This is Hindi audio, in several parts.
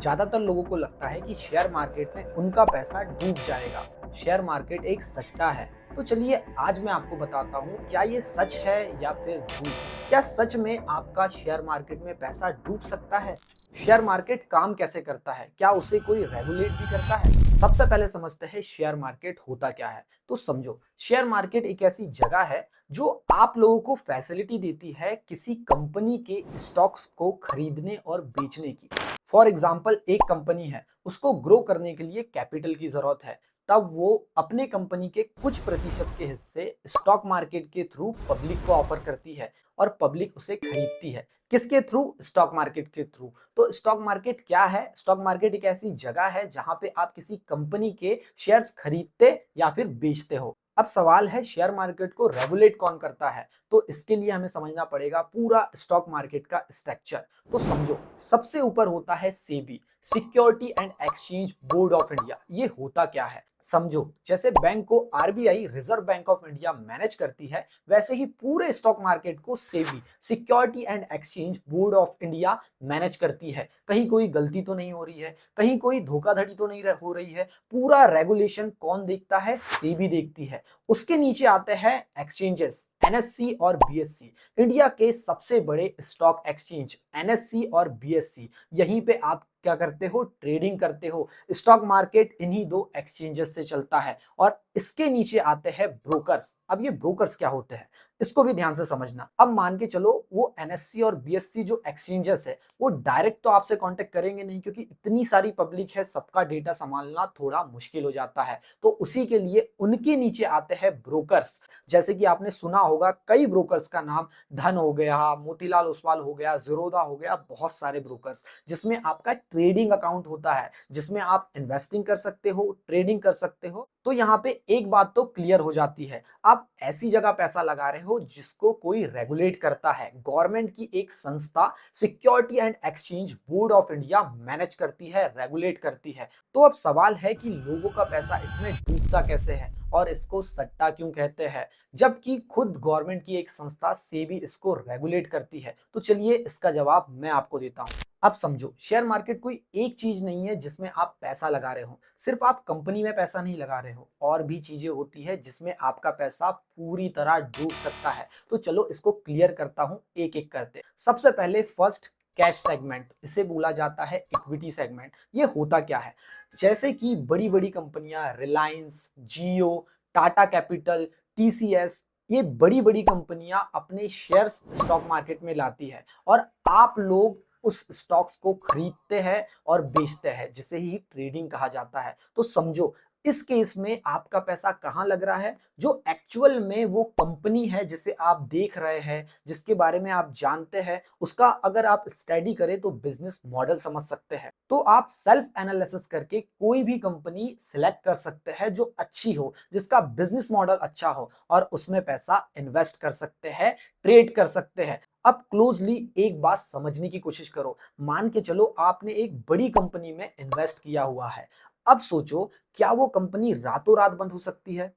ज्यादातर लोगों को लगता है कि शेयर मार्केट में उनका पैसा डूब जाएगा। शेयर मार्केट एक सट्टा है। तो चलिए आज मैं आपको बताता हूँ क्या ये सच है या फिर झूठ। क्या सच में आपका शेयर मार्केट में पैसा डूब सकता है? शेयर मार्केट काम कैसे करता है? क्या उसे कोई रेगुलेट भी करता है? सबसे पहले समझते हैं शेयर मार्केट होता क्या है। तो समझो, शेयर मार्केट एक ऐसी जगह है जो आप लोगों को फैसिलिटी देती है किसी कंपनी के स्टॉक्स को खरीदने और बेचने की। फॉर एग्जाम्पल, एक कंपनी है, उसको ग्रो करने के लिए कैपिटल की जरूरत है। तब वो अपने कंपनी के कुछ प्रतिशत के हिस्से स्टॉक मार्केट के थ्रू पब्लिक को ऑफर करती है और पब्लिक उसे खरीदती है। किसके थ्रू? स्टॉक मार्केट के थ्रू। तो स्टॉक मार्केट क्या है? स्टॉक मार्केट एक ऐसी जगह है जहां पे आप किसी कंपनी के शेयर्स खरीदते या फिर बेचते हो। अब सवाल है, शेयर मार्केट को रेगुलेट कौन करता है? तो इसके लिए हमें समझना पड़ेगा पूरा स्टॉक मार्केट का स्ट्रक्चर। तो समझो, सबसे ऊपर होता है SEBI, security and exchange board of India. ये होता क्या है? समझो, जैसे बैंक को RBI, reserve bank of India manage करती है, वैसे ही पूरे स्टॉक मार्केट को SEBI, security and exchange board of India manage करती है। कहीं कोई गलती तो नहीं हो रही है, कहीं कोई धोखाधड़ी तो नहीं हो रही है। पूरा रेगुलेशन कौन देखता है? सेबी देखती है। उसके नीचे आते हैं एक्सचेंजेस, एनएससी और बीएससी। इंडिया के सबसे बड़े स्टॉक एक्सचेंज एनएससी और बीएससी, यहीं पे आप क्या करते हो? ट्रेडिंग करते हो। स्टॉक मार्केट इन्हीं दो एक्सचेंजेस से चलता है। और इसके नीचे आते हैं ब्रोकर्स। अब ये ब्रोकर्स क्या होते हैं, इसको भी ध्यान से समझना। अब मान के चलो वो एनएससी और बीएससी जो एक्सचेंजेस है वो डायरेक्ट तो आपसे कांटेक्ट करेंगे नहीं, क्योंकि इतनी सारी पब्लिक है, सबका डेटा संभालना थोड़ा मुश्किल हो जाता है। तो उसी के लिए उनके नीचे आते हैं ब्रोकर्स। जैसे कि आपने सुना होगा कई ब्रोकर्स का नाम, धन हो गया, मोतीलाल ओसवाल हो गया, ज़ीरोधा हो गया, बहुत सारे ब्रोकर्स जिसमें आपका ट्रेडिंग अकाउंट होता है, जिसमें आप इन्वेस्टिंग कर सकते हो, ट्रेडिंग कर सकते हो। तो यहाँ पे एक बात तो क्लियर हो जाती है, आप ऐसी जगह पैसा लगा रहे हो जिसको कोई रेगुलेट करता है। गवर्नमेंट की एक संस्था security and exchange board of India manage करती है, रेगुलेट करती है। तो अब सवाल है कि लोगों का पैसा इसमें डूबता कैसे है और इसको सट्टा क्यों कहते हैं, जबकि खुद गवर्नमेंट की एक संस्था सेबी इसको रेगुलेट करती है। तो चलिए इसका जवाब मैं आपको देता हूं। अब समझो, शेयर मार्केट कोई एक चीज नहीं है जिसमें आप पैसा लगा रहे हो। सिर्फ आप कंपनी में पैसा नहीं लगा रहे हो, और भी चीजें होती है जिसमें आपका पैसा पूरी तरह डूब सकता है। तो चलो इसको क्लियर करता हूं एक एक करते। सबसे पहले फर्स्ट, कैश सेगमेंट, इसे बोला जाता है इक्विटी सेगमेंट। ये होता क्या है? जैसे कि बड़ी बड़ी कंपनियां रिलायंस, जियो, टाटा कैपिटल, टीसीएस, ये बड़ी बड़ी कंपनियां अपने शेयर्स स्टॉक मार्केट में लाती है और आप लोग उस स्टॉक्स को खरीदते हैं और बेचते हैं, जिसे ही ट्रेडिंग कहा जाता है। तो समझो, इस केस में आपका पैसा कहां लग रहा है? जो एक्चुअल में वो कंपनी है जिसे आप देख रहे हैं, जिसके बारे में आप जानते हैं, उसका अगर आप स्टडी करें तो बिजनेस मॉडल समझ सकते हैं। तो आप सेल्फ एनालिसिस करके कोई भी कंपनी सिलेक्ट कर सकते हैं जो अच्छी हो, जिसका बिजनेस मॉडल अच्छा हो, और उसमें पैसा इन्वेस्ट कर सकते हैं, ट्रेड कर सकते हैं। अब क्लोजली एक बात समझने की कोशिश करो। मान के चलो आपने एक बड़ी कंपनी में इन्वेस्ट किया हुआ है। अब सोचो, क्या वो कंपनी रातों रात बंद हो सकती है?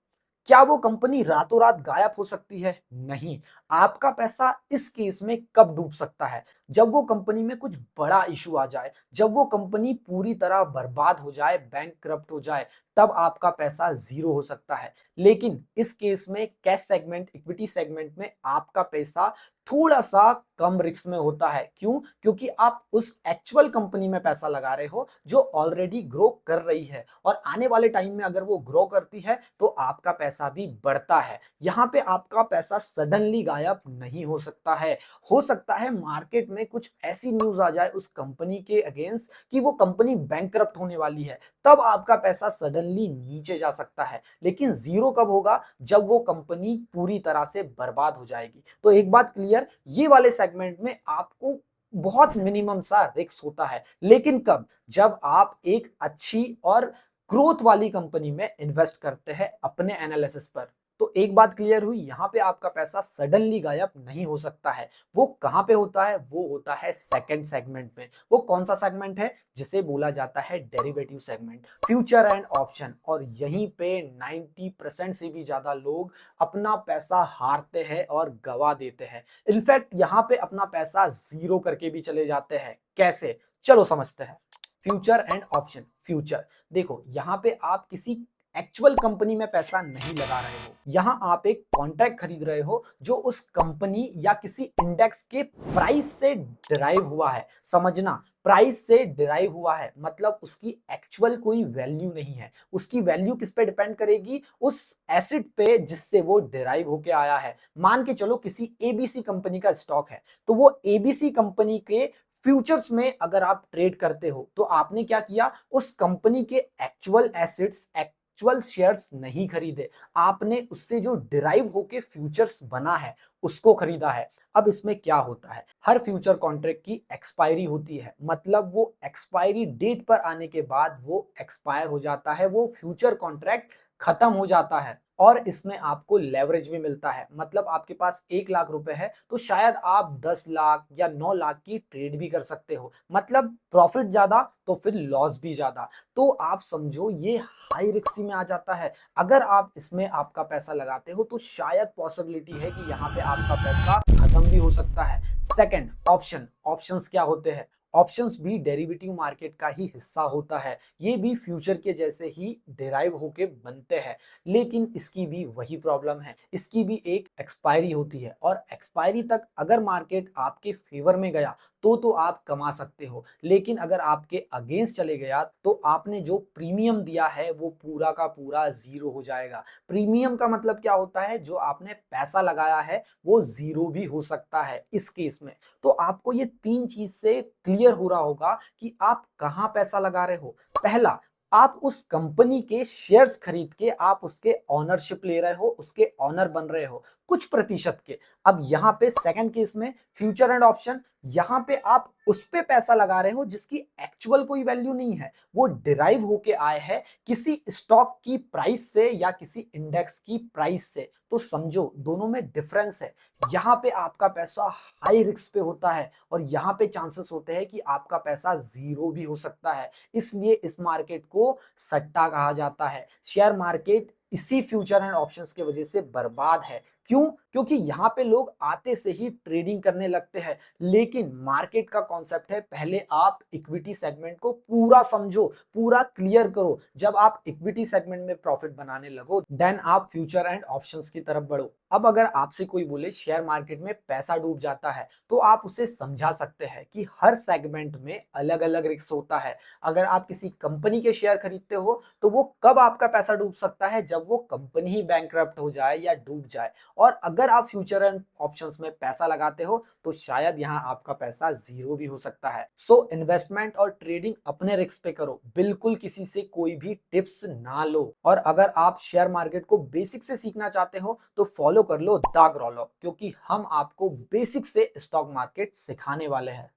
क्या वो कंपनी रातों रात गायब हो सकती है? नहीं। आपका पैसा इस केस में कब डूब सकता है? जब वो कंपनी में कुछ बड़ा इशू आ जाए, जब वो कंपनी पूरी तरह बर्बाद हो जाए, बैंकक्रप्ट हो जाए, तब आपका पैसा जीरो हो सकता है। लेकिन इस केस में कैश सेगमेंट, इक्विटी सेगमेंट में आपका पैसा थोड़ा सा कम रिस्क में होता है। क्यों? क्योंकि आप उस एक्चुअल कंपनी में पैसा लगा रहे हो जो ऑलरेडी ग्रो कर रही है, और आने वाले टाइम में अगर वो ग्रो करती है तो आपका पैसा भी बढ़ता है। यहाँ पे आपका पैसा सडनली गायब नहीं हो सकता है। हो सकता है मार्केट में कुछ ऐसी न्यूज आ जाए उस कंपनी के अगेंस्ट कि वो कंपनी बैंकक्रप्ट होने वाली है, तब आपका पैसा सडनली नीचे जा सकता है। लेकिन जीरो कब होगा? जब वो कंपनी पूरी तरह से बर्बाद हो जाएगी। तो एक बात क्लियर, ये वाले सेगमेंट में आपको बहुत मिनिमम सा रिस्क होता है। लेकिन कब? जब आप एक अच्छी और ग्रोथ वाली कंपनी में इन्वेस्ट करते हैं अपने एनालिसिस पर। तो एक बात क्लियर हुई, यहां पे आपका पैसा सडनली गायब नहीं हो सकता है। वो कहां पे होता है? वो होता है सेकंड सेगमेंट में। वो कौन सा सेगमेंट है? जिसे बोला जाता है derivative segment, future and option. और यहीं पे 90% से भी ज्यादा लोग अपना पैसा हारते हैं और गवा देते हैं। इनफैक्ट यहाँ पे अपना पैसा जीरो करके भी चले जाते हैं। कैसे? चलो समझते हैं। Future and option. फ्यूचर, देखो यहाँ पे आप किसी एक्चुअल कंपनी में पैसा नहीं लगा रहे हो, यहाँ आप एक कॉन्ट्रैक्ट खरीद रहे हो जो उस कंपनी या किसी इंडेक्स के प्राइस से डिराइव हुआ है। समझना, प्राइस से डिराइव हुआ है मतलब उसकी एक्चुअल कोई वैल्यू नहीं है। उसकी वैल्यू किस पे डिपेंड करेगी? उस एसेट पे जिससे वो डिराइव होके आया है। मान के चलो किसी एबीसी कंपनी का स्टॉक है, तो वो एबीसी कंपनी के फ्यूचर्स में अगर आप ट्रेड करते हो तो आपने क्या किया? उस कंपनी के एक्चुअल एसेट्स, एक्चुअल शेयर्स नहीं खरीदे, आपने उससे जो डिराइव होके फ्यूचर्स बना है उसको खरीदा है। अब इसमें क्या होता है, हर फ्यूचर कॉन्ट्रैक्ट की एक्सपायरी होती है, मतलब वो एक्सपायरी डेट पर आने के बाद वो एक्सपायर हो जाता है, वो फ्यूचर कॉन्ट्रैक्ट खत्म हो जाता है। और इसमें आपको लेवरेज भी मिलता है, मतलब आपके पास 1 लाख रुपए है तो शायद आप 10 लाख या 9 लाख की ट्रेड भी कर सकते हो, मतलब प्रॉफिट ज्यादा तो फिर लॉस भी ज्यादा। तो आप समझो ये हाई रिस्क में आ जाता है। अगर आप इसमें आपका पैसा लगाते हो तो शायद पॉसिबिलिटी है कि यहाँ पे आपका पैसा खत्म भी हो सकता है। Second, option. ऑप्शंस क्या होते हैं? ऑप्शंस भी डेरिवेटिव मार्केट का ही हिस्सा होता है, ये भी फ्यूचर के जैसे ही डिराइव होके बनते हैं, लेकिन इसकी भी वही प्रॉब्लम है, इसकी भी एक एक्सपायरी होती है और एक्सपायरी तक अगर मार्केट आपके फेवर में गया तो आप कमा सकते हो, लेकिन अगर आपके अगेंस्ट चले गया तो आपने जो प्रीमियम दिया है वो पूरा का पूरा जीरो हो जाएगा। प्रीमियम का मतलब क्या होता है? जो आपने पैसा लगाया है वो जीरो भी हो सकता है इस केस में। तो आपको ये तीन चीज से क्लियर हो रहा होगा कि आप कहां पैसा लगा रहे हो। पहला, आप उस कंपनी के शेयर्स खरीद के आप उसके ऑनरशिप ले रहे हो, उसके ऑनर बन रहे हो कुछ प्रतिशत के। अब यहाँ पे सेकंड केस में फ्यूचर एंड ऑप्शन, यहाँ पे आप उस पे पैसा लगा रहे हो जिसकी एक्चुअल कोई वैल्यू नहीं है, वो डिराइव होके आए है किसी स्टॉक की प्राइस से या किसी इंडेक्स की प्राइस से। तो समझो दोनों में डिफरेंस है। यहाँ पे आपका पैसा हाई रिस्क पे होता है और यहाँ पे चांसेस होते हैं कि आपका पैसा जीरो भी हो सकता है। इसलिए इस मार्केट को सट्टा कहा जाता है। शेयर मार्केट इसी फ्यूचर एंड ऑप्शंस की वजह से बर्बाद है। क्यों? क्योंकि यहाँ पे लोग आते से ही ट्रेडिंग करने लगते हैं, लेकिन मार्केट का कॉन्सेप्ट है पहले आप इक्विटी सेगमेंट को पूरा समझो, पूरा क्लियर करो। जब आप इक्विटी सेगमेंट में प्रॉफिट बनाने लगो देन आप फ्यूचर एंड ऑप्शंस की तरफ बढ़ो। अब अगर आपसे कोई बोले शेयर मार्केट में पैसा डूब जाता है तो आप उसे समझा सकते हैं कि हर सेगमेंट में अलग अलग रिस्क होता है। अगर आप किसी कंपनी के शेयर खरीदते हो तो वो कब आपका पैसा डूब सकता है? जब वो कंपनी ही बैंकरप्ट हो जाए या डूब जाए। और अगर आप फ्यूचर एंड ऑप्शंस में पैसा लगाते हो तो शायद यहाँ आपका पैसा जीरो भी हो सकता है। सो इन्वेस्टमेंट और ट्रेडिंग अपने रिस्क पे करो, बिल्कुल किसी से कोई भी टिप्स ना लो। और अगर आप शेयर मार्केट को बेसिक से सीखना चाहते हो तो फॉलो कर लो द ग्रोलॉग, क्योंकि हम आपको बेसिक से स्टॉक मार्केट सिखाने वाले हैं।